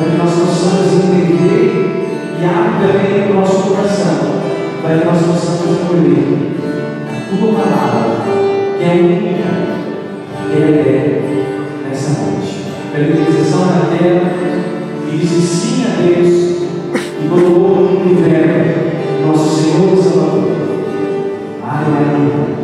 para que nós possamos entender e abre também o nosso coração, para que nós possamos acolher a tua palavra, que é única, que é eterna nessa noite. Pela intercessão da terra, e disse sim a Deus, e colocou no verbo nosso Senhor e Salvador. Aleluia.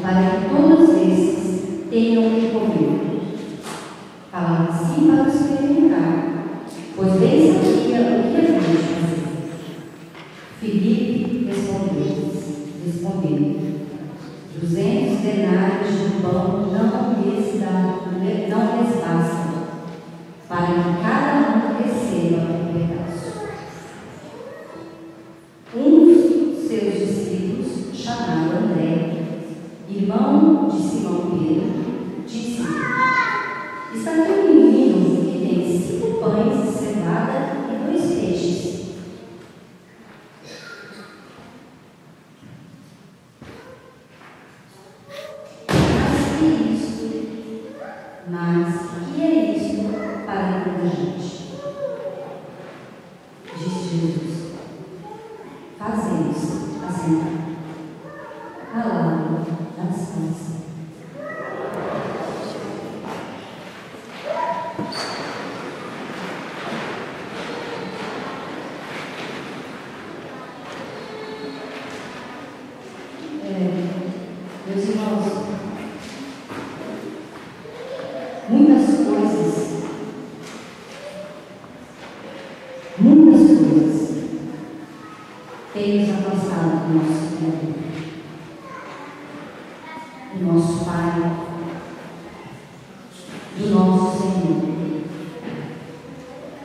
Para que todos esses tenham o que comer. falava sim para o experimentar, pois bem sabia o que havia de fazer. Filipe respondeu: 200 denários de pão não lhes basta, para que cada um receba um pedaço. Um dos seus discípulos, chamado André, irmão de Simão Pedro, disse: está aqui um menino que tem 5 pães de cevada e 2 peixes. Mas que é isso para tanta gente? Disse Jesus: fazemos assentar. Palavra da distância. Meus irmãos, muitas coisas têm nos afastado do nosso Criador, do nosso Pai, do nosso Senhor.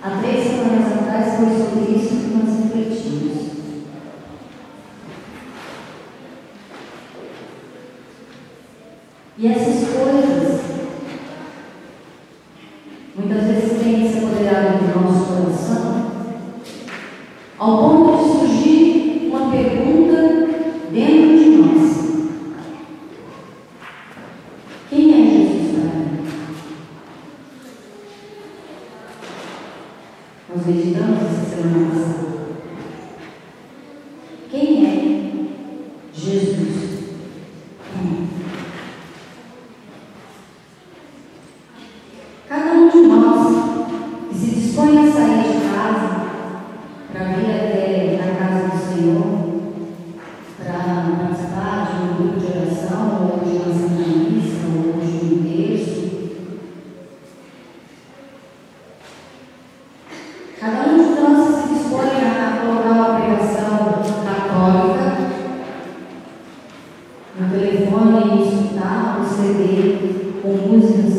Há 3 semanas atrás foi sobre isso que nós refletimos. E essas coisas muitas vezes têm se apoderado do nosso coração, ao ponto de surgir uma pergunta dentro de nós: quem é Jesus para mim? Nós meditamos essa semana passada. Quem é Jesus para mim? Cada um de nós que se dispõe a sair de casa para vir até na casa do Senhor, para participar de um grupo de oração, ou de uma santa missa, ou de um terço, cada um de nós que se dispõe a colocar uma pregação católica no telefone e escutar o CD com músicas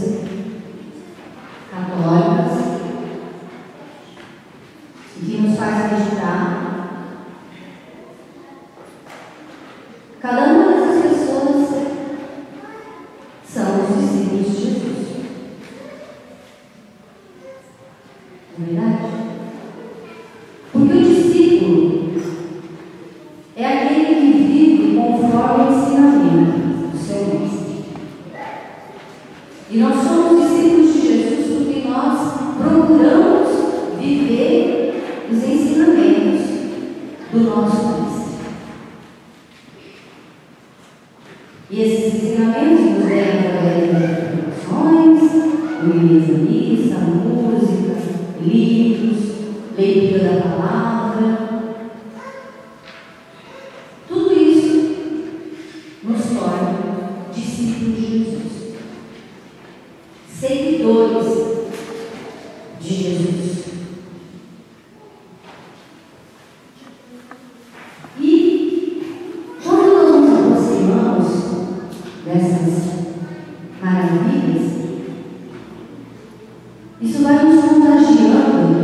católicas e que nos faz meditar. Cada uma dessas pessoas são os discípulos de Jesus. Não é verdade? Porque o discípulo é aquele que vive conforme o ensinamento do seu mestre. E nós somos discípulos de Jesus porque nós procuramos viver os ensinamentos do nosso mestre. E esses ensinamentos nos levam através de reflexões, reuniões da missa, música, livros, leitura da palavra. Tudo isso nos torna discípulos de Jesus, seguidores de Jesus. E quando nós nos aproximamos dessas maravilhas, isso vai nos contagiando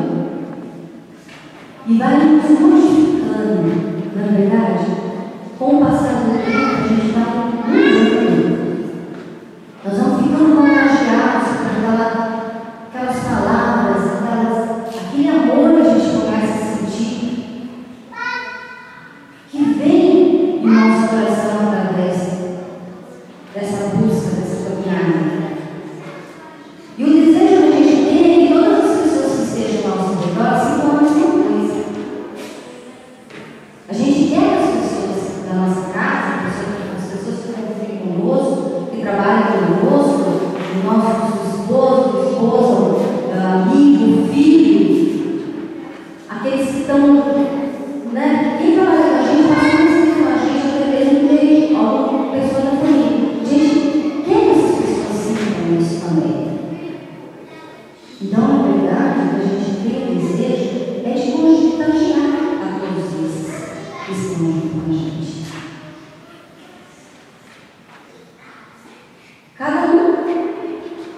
e vai nos modificando. Na verdade, com o passar do tempo, a gente vai mudando. Nós vamos ficando contagiados por aquelas palavras, aquele amor que a gente começa a sentir, que vem em nosso coração através dessa busca, dessa caminhada. E o desejo que a gente tem é que todas as pessoas que estejam ao nosso redor se tornem a mesma coisa. A gente quer as pessoas da nossa casa, as pessoas que Então, na verdade, o que a gente tem o desejo é de contagiar a todos esses que estão junto com a gente. Cada um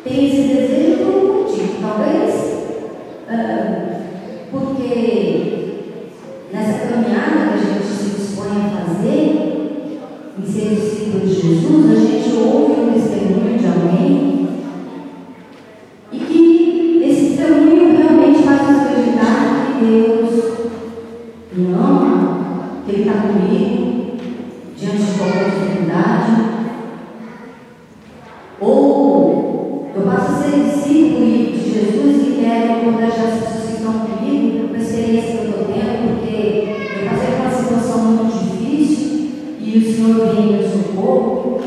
tem esse desejo por um motivo. Talvez porque nessa caminhada que a gente se dispõe a fazer, em ser discípulo de Jesus, a gente ouve um testemunho de alguém e que esse testemunho realmente faz nos acreditar que Deus me ama, que Ele está comigo diante de qualquer dificuldade. Ou eu passo a ser discípulo de Jesus e quero contagiar as pessoas que estão comigo com a experiência que eu estou tendo, porque eu passei por uma situação muito difícil e o Senhor vem em meu socorro.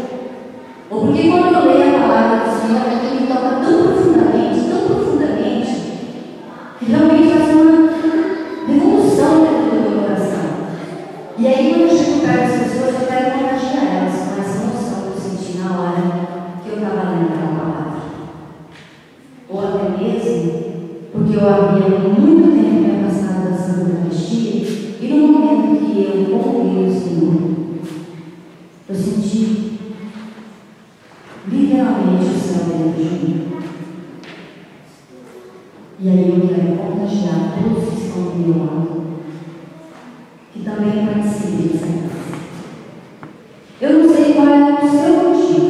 Ou porque quando eu leio a palavra do Senhor, aquilo me toca tão profundamente, que realmente faz uma revolução dentro do meu coração. E aí, quando eu chego perto das pessoas, eu quero contagiar elas com essa emoção que eu senti na hora que eu estava lendo aquela palavra. Ou até mesmo porque eu havia muito tempo me afastado da Santa Eucaristia e no momento que eu encontrei o Senhor, eu senti literalmente o céu dentro de mim. E aí eu quero contagiar todos que estão do meu lado, que também participem dessa casa. Eu não sei qual é o seu motivo.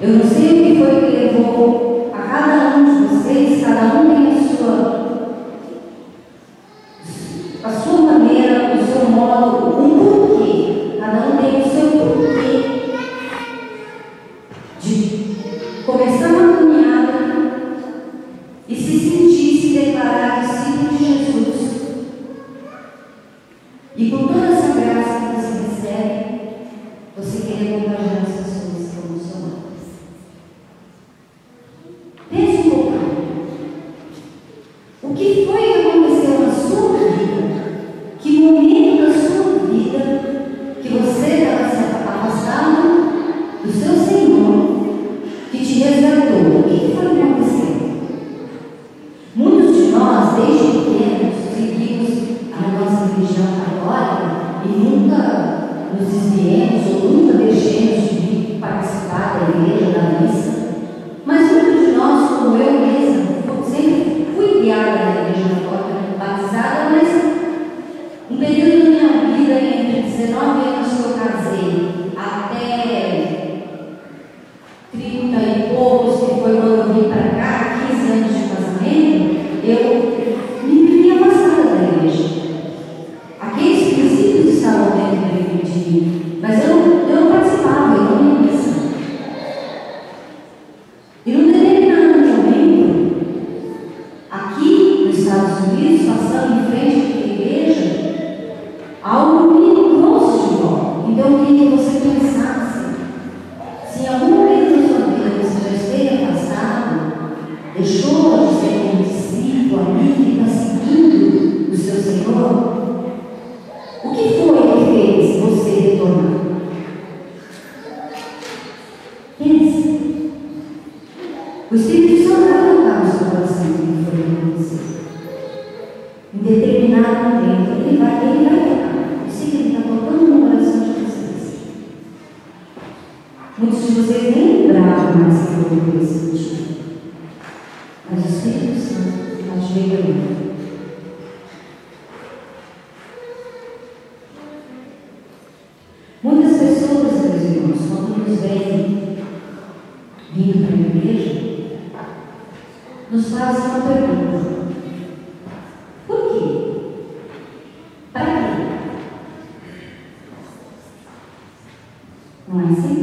Eu não sei o que foi que levou a cada um de vocês, cada um tem a sua maneira, o seu modo, um porquê. Cada um tem o seu porquê de começar uma caminhada e se sentir, se declarar discípulo de Jesus. E com toda essa graça que você recebe, você querer contagiar as pessoas que estão do seu lado. Pense um pouco. O que foi que aconteceu na sua vida? Que momento da sua vida que você estava se afastado do seu Senhor, que te resgatou? O que foi que aconteceu? Muitos de nós, desde pequenos, seguimos a nossa religião católica e nunca nos desviemos ou nunca deixemos de participar da igreja, da missa. Mas muitos de nós, como eu mesma, sempre fui criada na igreja católica, batizada, mas um período da minha vida, entre 19 anos que eu casei, até 30 e poucos, que foi quando eu vim para cá, 15 anos de casamento, eu me vivi afastada da igreja. Aqueles princípios estavam dentro de mim, mas eu não participava, eu não ia missa. E num determinado momento, aqui nos Estados Unidos, passando em frente à igreja, algo me trouxe de volta. Então eu queria que você pensasse, se em algum momento da sua vida você já esteve afastado, deixou de ser um discípulo, amigo que está seguindo o seu Senhor, o que foi que fez você retornar? Pense. O Espírito Santo vai tocar no seu coração o que foi que aconteceu. Em determinado momento, ele vai tocar. Eu sei que ele está tocando no coração de vocês. Muitos de vocês nem lembravam mais que foi por esse motivo. Mas o Espírito Santo está chegando. Muitas pessoas, meus irmãos, quando nos veem vindo para a igreja, nos fazem uma pergunta: por quê? Para quê? Não é assim?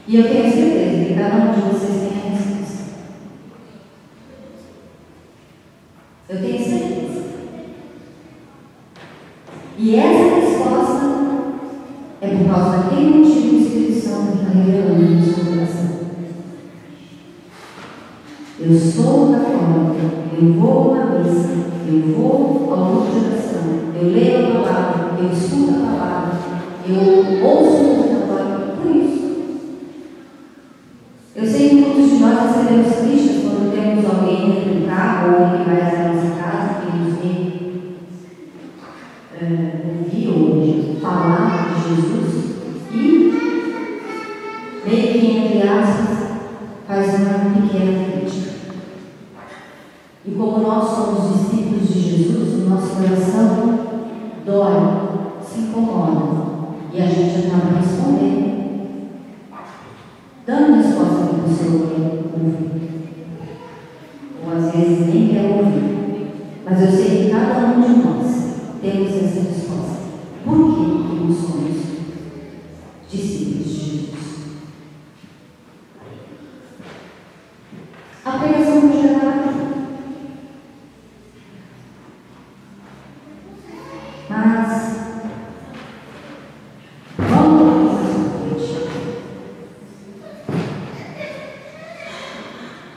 E eu tenho certeza que cada um de vocês tem a resposta. Eu tenho certeza. E essa resposta é por causa daquele motivo que o Espírito Santo está revelando no seu coração. Eu sou católica, eu vou à missa, eu vou ao grupo de oração, eu leio a palavra, eu escuto a palavra, eu ouço música católica, por isso. Eu sei que muitos de nós nós recebemos críticas quando temos alguém dentro do carro ou que vai até a nossa casa que nos vem ouvir ou falar de Jesus e, meio que entre aspas, faz uma pequena crítica. E como nós somos discípulos de Jesus, o nosso coração dói, se incomoda e a gente acaba respondendo, dando resposta que o Senhor quer ouvir. Ou às vezes nem quer ouvir. Mas eu sei que cada um de nós temos essa resposta. Por que nós somos discípulos de Jesus? A pregação foi gerada. Mas vamos mais um pouquinho.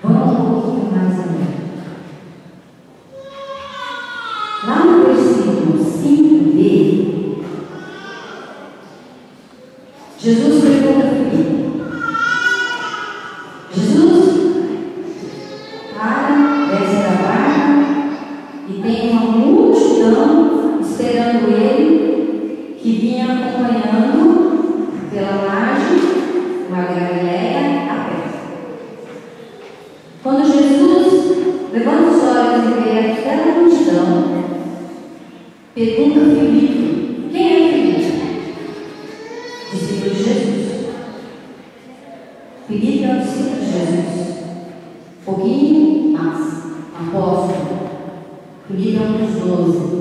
Vamos um pouquinho mais além. Lá no versículo 5b, Jesus pergunta a Filipe. Jesus para, desce da barca e tem uma multidão esperando ele, que vinha acompanhando pela margem, uma Galileia, a pé. Quando Jesus levanta os olhos e vê aquela multidão, pergunta a Filipe: quem é Filipe? Discípulo de Jesus. Filipe é o discípulo de Jesus. Pouquinho, mas apóstolo. Filipe é um dos 12.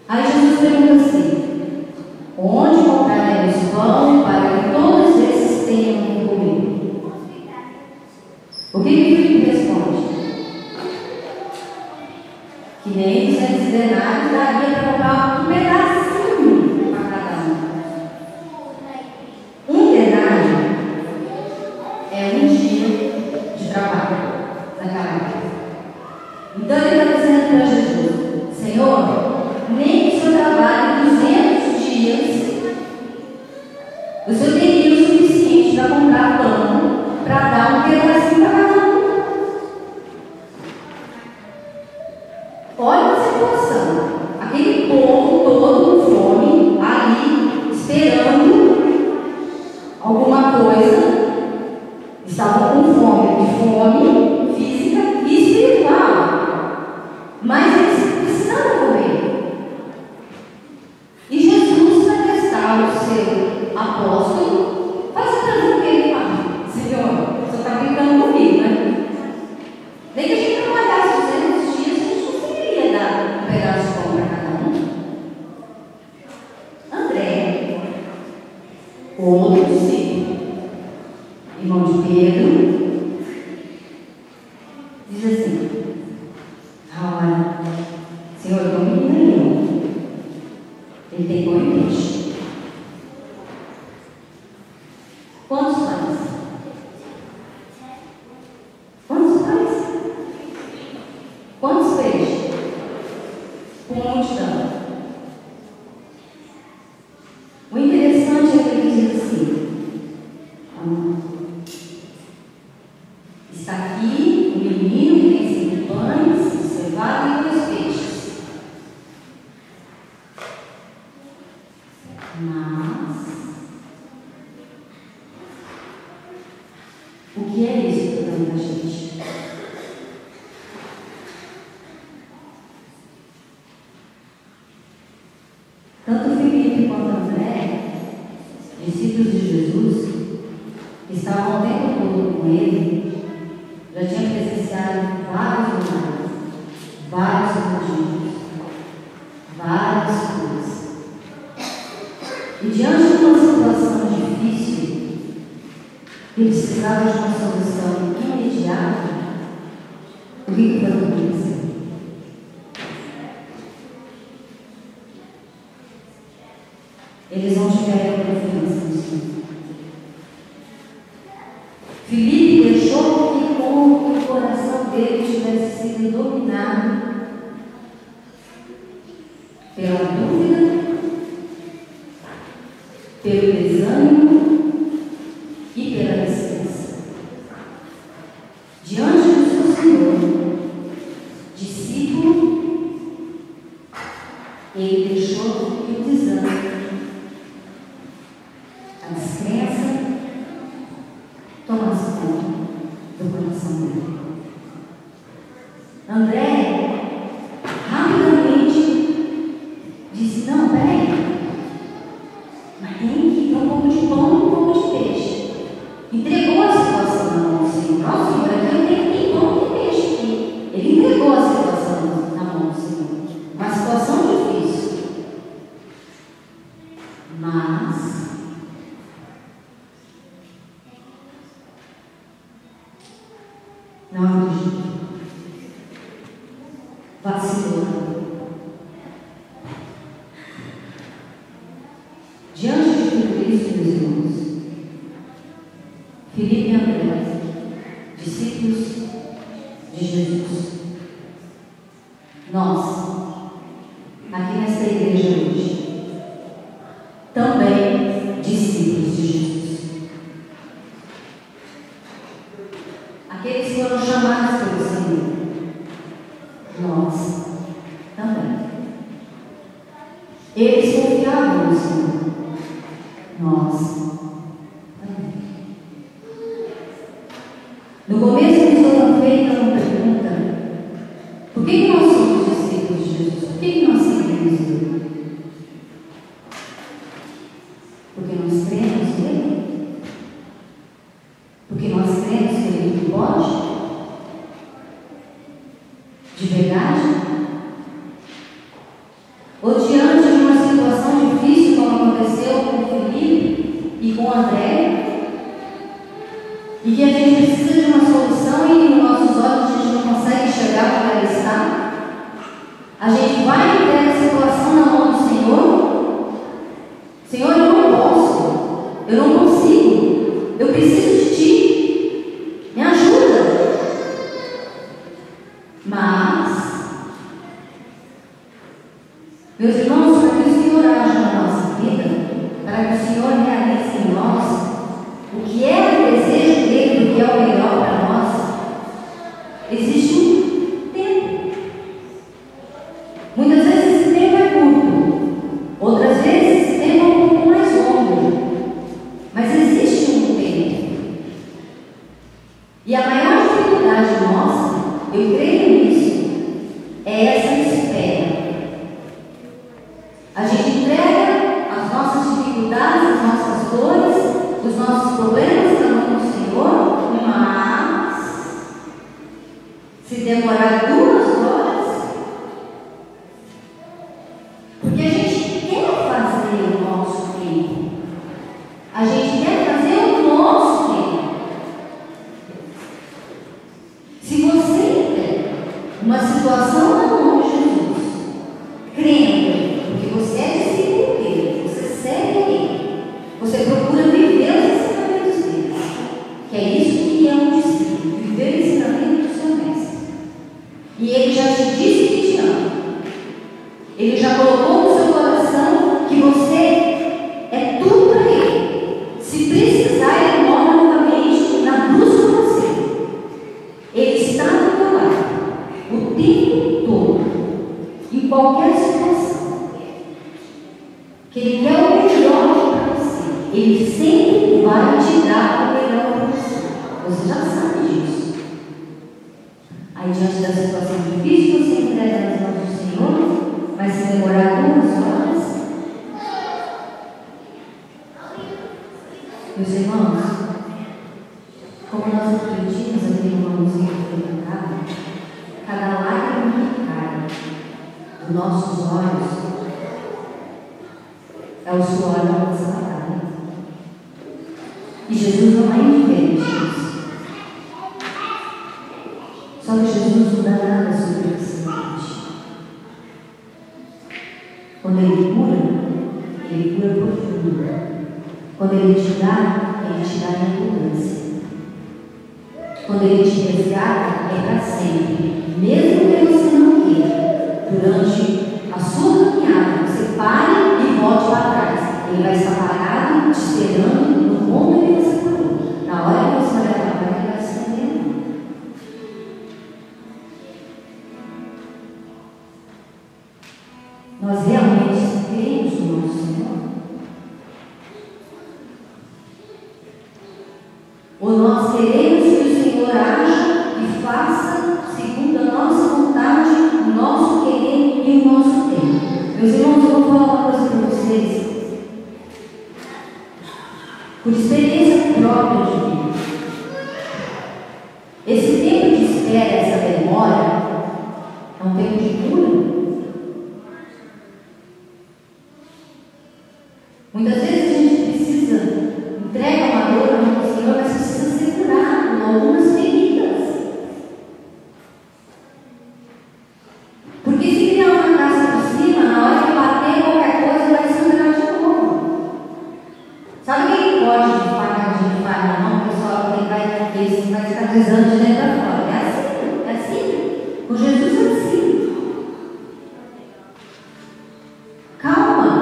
Aí Jesus pergunta assim: onde compraremos pão para que todos esses tenham o que comer? O que Filipe responde? Que nem 200 denários daria para comprar um pedacinho para cada um. Um denário é um dia de trabalho naquela época. Então ele está dizendo para Jesus: Senhor, nem que o Senhor trabalhe 200 dias, o Senhor teria o suficiente para comprar pão para dar um pedacinho para cada um. Olha a situação, aquele povo todo com fome, ali, esperando alguma coisa, estavam com fome física e espiritual, mas eles precisavam comer. E Jesus, para testar o seu apóstolo, faz a pergunta que ele fala: Senhor, você está brincando comigo, né? Nem que a gente trabalhasse 200 dias, a gente conseguiria dar um pedaço de pão para cada um. André, outro discípulo, irmão de Pedro, diz assim: olha, Senhor, eu não me nenhum. Ele tem pão e peixe. Quantos pães? Quantos pães? Quantos peixes? Uma multidão. O interessante é que ele diz assim: está aqui um menino que tem 5 pães, cevada e 2 peixes. Mas o que é isso para a gente? Tanto Filipe quanto André, discípulos de Jesus, que estavam o tempo todo com ele, já tinham presenciado vários milagres, vários prodígios, várias coisas. E diante de uma situação difícil, que precisava de uma solução imediata, o que foi acontecer? Eles não tiveram confiança no Senhor. Filipe deixou que o coração dele tivesse sido dominado pela dúvida, pelo desânimo e pela descrença. diante do seu Senhor, discípulo, ele deixou que o desânimo, a descrença, tomasse conta do coração dele. André rapidamente disse: não, peraí, mas tem que ter um pouco de pão e um pouco de peixe. Entregou a situação na mão do Senhor. Nossa, Senhor, aqui eu tenho nem pão nem peixe aqui. Ele entregou a situação na mão do Senhor. Uma situação difícil. Mas não acredito. Vacilou. Diante de tudo isso, meus irmãos, Filipe e André, discípulos de Jesus, nós, aqui nesta igreja hoje, também discípulos de Jesus. Aqueles que foram chamados pelo Senhor, nós também. Eles confiavam no Senhor, nós também. No começo nos foi feita uma pergunta: por que nós somos discípulos de Jesus? Por que nós seguimos Ele? Porque nós cremos nele? Porque nós cremos que Ele pode? De verdade? Ou diante de uma situação difícil, como aconteceu com Filipe e com André, e que a gente precisa de uma solução e nos nossos olhos a gente não consegue chegar onde ela está, a gente vai e entrega a situação na mão do Senhor. Senhor, eu não posso, eu não consigo, eu preciso de Ti, me ajuda. Mas, meus irmãos, para que o Senhor haja na nossa vida, para que o Senhor realize em nós o que é o desejo dele, o que é o melhor para nós, existe um tempo. Muitas vezes esse tempo é curto, outras vezes esse tempo é um pouco mais longo, mas existe um tempo. E a maior dificuldade nossa, eu creio nisso, é essa espera. A gente entrega as nossas dificuldades, as nossas dores, os nossos problemas na mão do Senhor, mas se demorar 2 horas, porque a gente quer fazer o nosso tempo, a gente quer fazer o nosso tempo. Se você tem uma situação na mão de Jesus, crendo, porque você é discípulo dele, você segue ele, você procura viver os ensinamentos dele, que é isso que é um discípulo, viver o ensinamento do seu mestre. E ele já te disse que te ama, ele já colocou no seu coração que você é tudo para ele. Se precisar, ele mora novamente na cruz com você. Ele está do teu lado o tempo todo, em qualquer situação. Que ele quer o melhor para você. Ele sempre vai te dar o melhor para você. Você já sabe disso. Aí, diante da situação difícil, você entrega nas mãos do Senhor, vai se demorar 2 horas. Meus irmãos, como nós acreditamos aqui no irmãozinho que foi tocado, cada lágrima que cai dos nossos olhos é o suor da nossa batalha. E Jesus não é indiferente disso. Só que Jesus não dá nada superficialmente. Quando Ele cura profundo. Quando Ele te dá em abundância. Quando Ele te resgata, é para sempre. Mesmo que você não queira, durante a sua caminhada, você pare e volte para trás. Ele vai estar parado, te esperando no ponto que você parou. Na hora que você vai levar, ele vai se entender. queremos que o Senhor haja e faça segundo a nossa vontade, o nosso querer e o nosso tempo. Meus irmãos, eu vou falar uma coisa para vocês. Por experiência própria de vida. Esse tempo de espera, essa demora, é um tempo de cura. Muitas vezes a gente precisa entregar uma dor na mão do Senhor, mas precisa ser curado com algumas feridas. Porque se criar uma casa por cima, na hora que bater qualquer coisa, vai sangrar de novo. Sabe quem pode de faca na mão? O pessoal que vai cicatrizando de dentro para fora. É assim. Com Jesus é assim. Calma.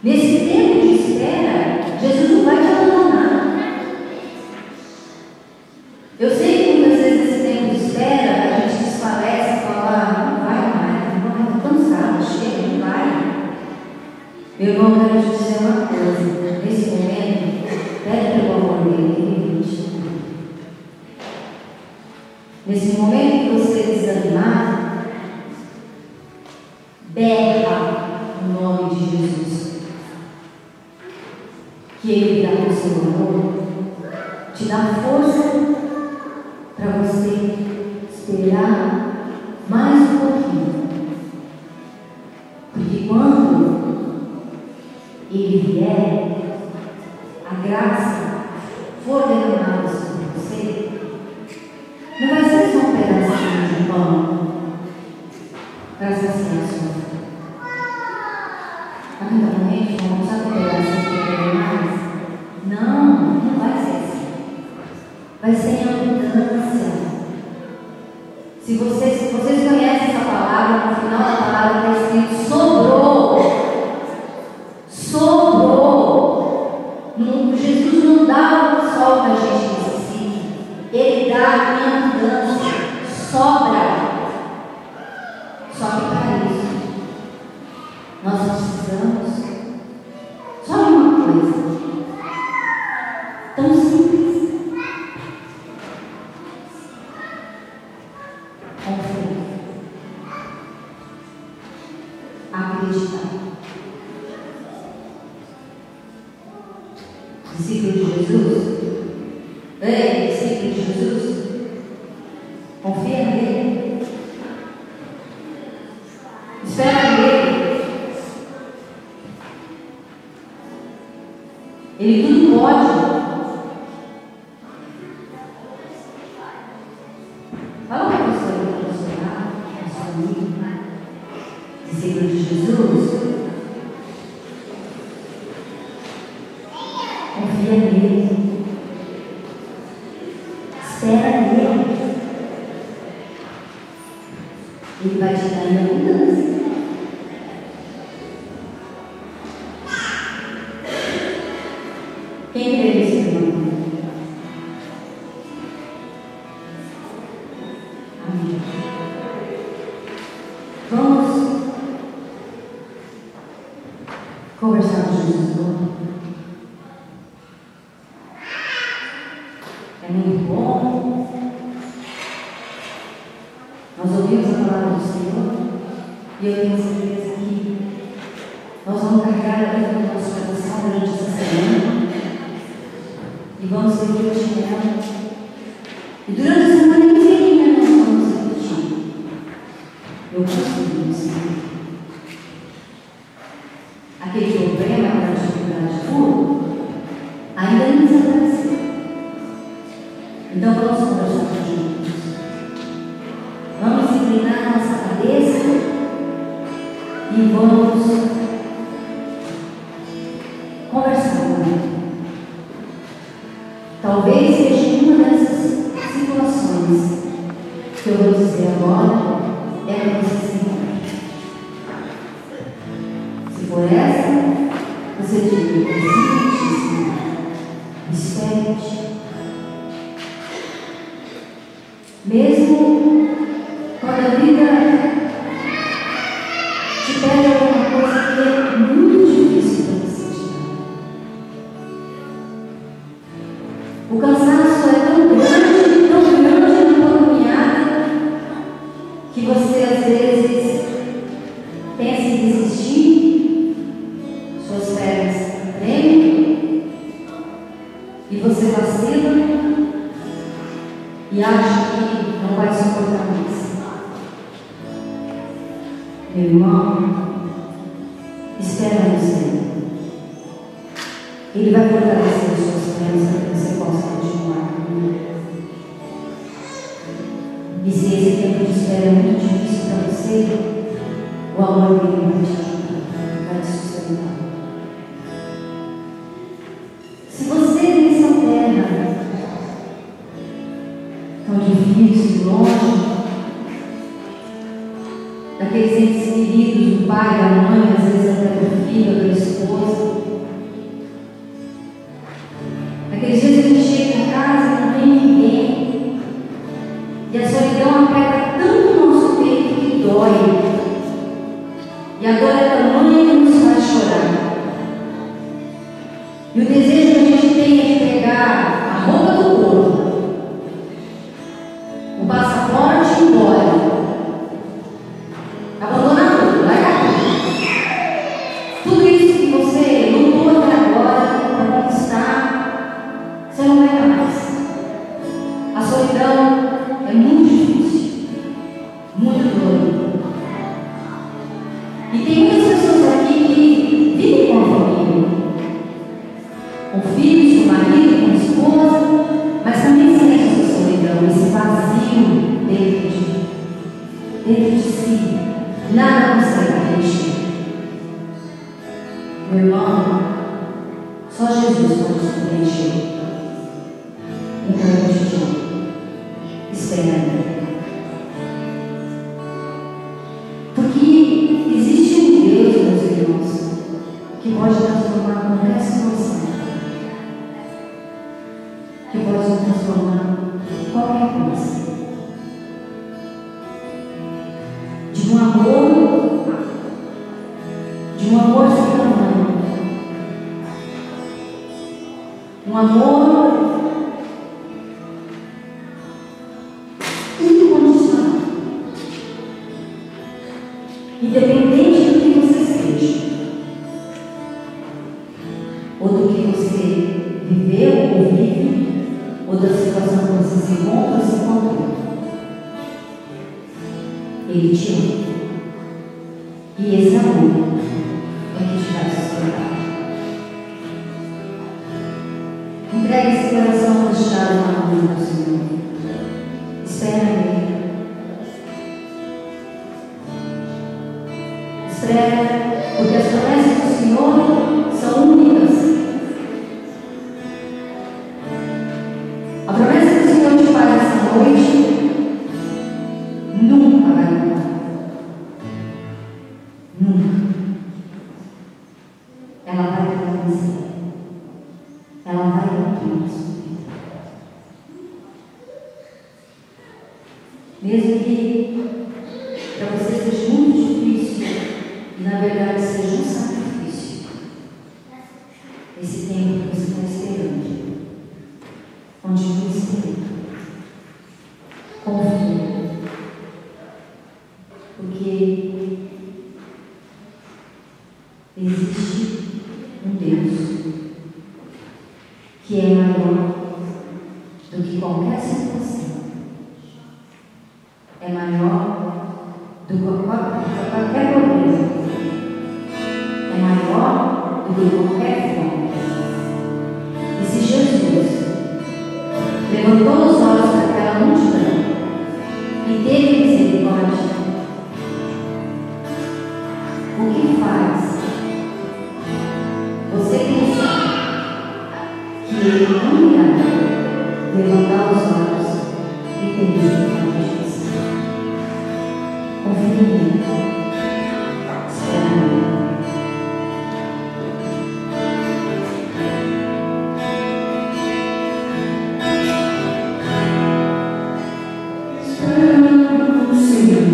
Nesse tempo de espera, Jesus não vai te abandonar. Eu sei que muitas vezes nesse tempo de espera, a gente desfalece e fala, não vai mais, não vai, estou cansado, chega, não vai. Meu irmão, eu quero te dizer uma coisa. Nesse momento, pede pelo amor dele, nesse momento que você desanimar, berra o nome de Jesus. Que Ele virá com o seu amor, te dá força para você esperar mais um pouquinho. Porque quando Ele vier, a graça for derramada sobre você, não vai ser só um pedacinho de pão para saciar a sua fome. Rapidamente, vamos sabe um pedacinho de mais? Não vai ser assim. Vai ser em abundância. Se vocês conhecem essa palavra, no final da palavra está escrito sobrou. Jesus não dá só o que a gente necessita. Ele dá em abundância. Sobra. Só que para isso, nós precisamos só de uma coisa. Tão simples. Confiar. Acreditar. Discípulo de Jesus? Ei, discípulo de Jesus? Confia nele. Espera nele. Ele tudo pode. Fala para você lá, para sua amiga, discípulo de Jesus. Confia nele. Espera nele. Ele vai te dar em abundância. Quem crê nesse irmão? Amém. Vamos conversar com Jesus agora. É muito bom. Nós ouvimos a palavra do Senhor e eu tenho certeza que nós vamos carregar a vida do nosso coração durante essa semana e vamos refletir nela. E durante a semana inteirinha nós vamos refletir. Eu confio no Senhor. Aquele problema, aquela dificuldade tua, ainda não desapareceu. Então vamos conversar juntos. Vamos inclinar nossa cabeça e vamos conversar com ele. Talvez seja uma dessas situações que eu vou dizer agora é para você se encontrar. Se for essa, você diga, espere. Mesmo quando a vida te pede alguma coisa que é muito difícil para você tirar. O cansaço é tão grande na tua caminhada, que você às vezes pensa em desistir, suas pernas tremem, e você vacila e acha que não vai suportar mais. Meu irmão, espera no Senhor. Ele vai fortalecer as suas pernas para que você possa continuar. E se esse tempo de espera é muito difícil para você, o amor dele vai te ajudar, vai te sustentar. Se você nessa terra tão difícil, longe daqueles entes queridos, do pai, da mãe, às vezes até do filho, da esposa, aqueles dias que a gente chega em casa e não tem ninguém, e a solidão aperta tanto o nosso peito que dói, e a dor é tamanha que nos faz chorar, e o desejo que a gente tem é de pegar a roupa do corpo, o passaporte e ir embora, abandonar tudo, largar tudo isso que você lutou até agora para conquistar, você não vai mais. A solidão é muito difícil, muito doido. E tem muitas pessoas aqui que vivem com a família, com filhos, com marido, com esposa, mas também sentem essa solidão, esse vazio dentro de si. Nada consegue preencher. Meu irmão, só Jesus pode te preencher. Então eu te digo, espera. Porque existe um Deus, meus irmãos, que pode transformar qualquer situação, que pode transformar qualquer coisa. De um amor sem tamanho, um amor incondicional, independente do que você seja, ou do que você viveu ou vive, ou da situação que você se encontra ou se encontrou. Ele te ama. E esse amor é que te vai sustentar. Entregue esse coração fechado na mão do Senhor. Espera nele. Espera, porque as promessas do Senhor são únicas. A promessa que o Senhor te faz essa noite nunca vai mudar. Nunca. Ela vai acontecer. Ela vai cumprir na sua vida. Mesmo que para você seja muito difícil e na verdade seja um sacrifício, esse tempo que você está esperando, continue esperando. Confie. Porque existe um Deus que é maior do que qualquer situação, é maior do que qualquer problema, é maior do que qualquer fome. E se Jesus levantou os olhos para aquela multidão e teve misericórdia, o que faz você pensar que Ele não irá levantar os olhos e ter misericórdia de você? Confie nele. Espera nele. Senhor,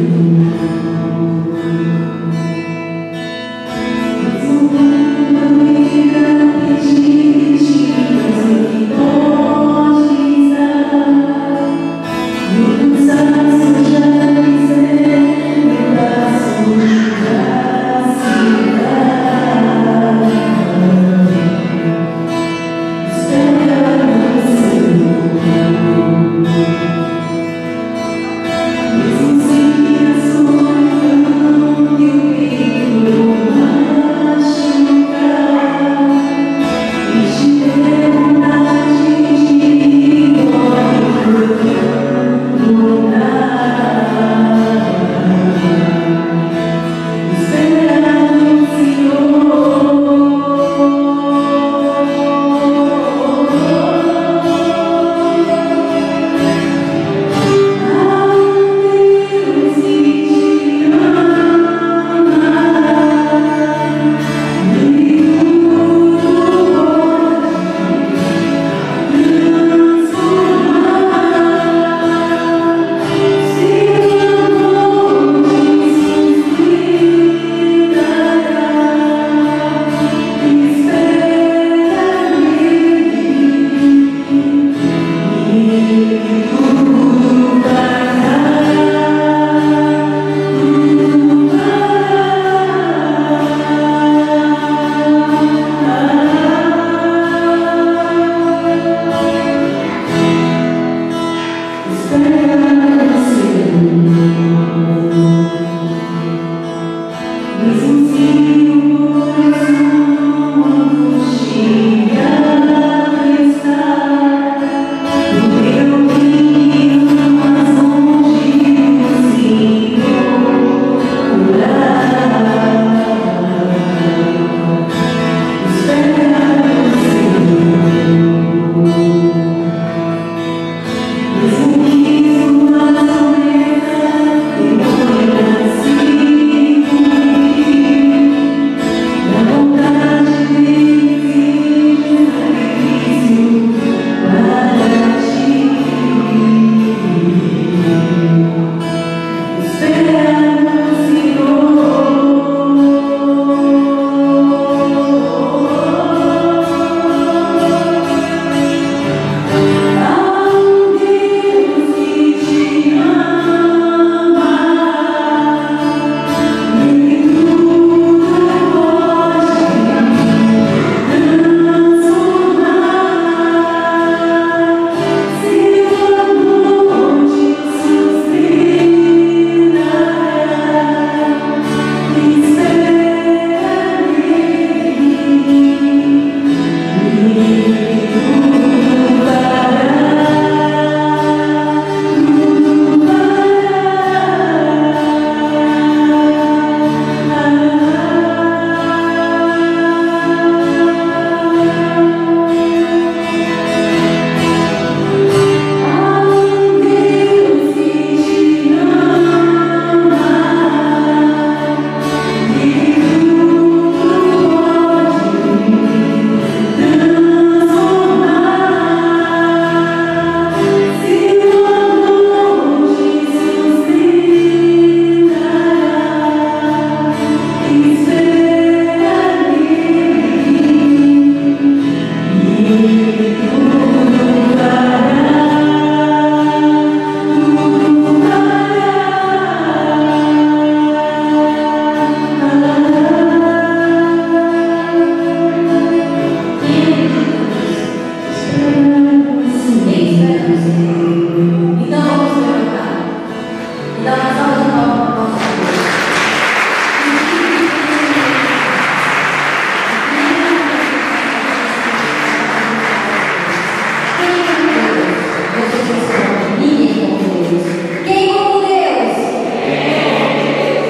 Jesus, ninguém como Deus. Quem como Deus?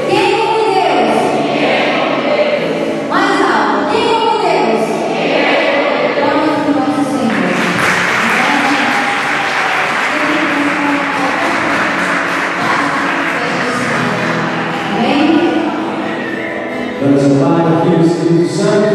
Quem como Deus? Mais alto. Quem como Deus? Palmas para o nosso Senhor. Amém? Vamos ao Pai, Filho e Espírito Santo.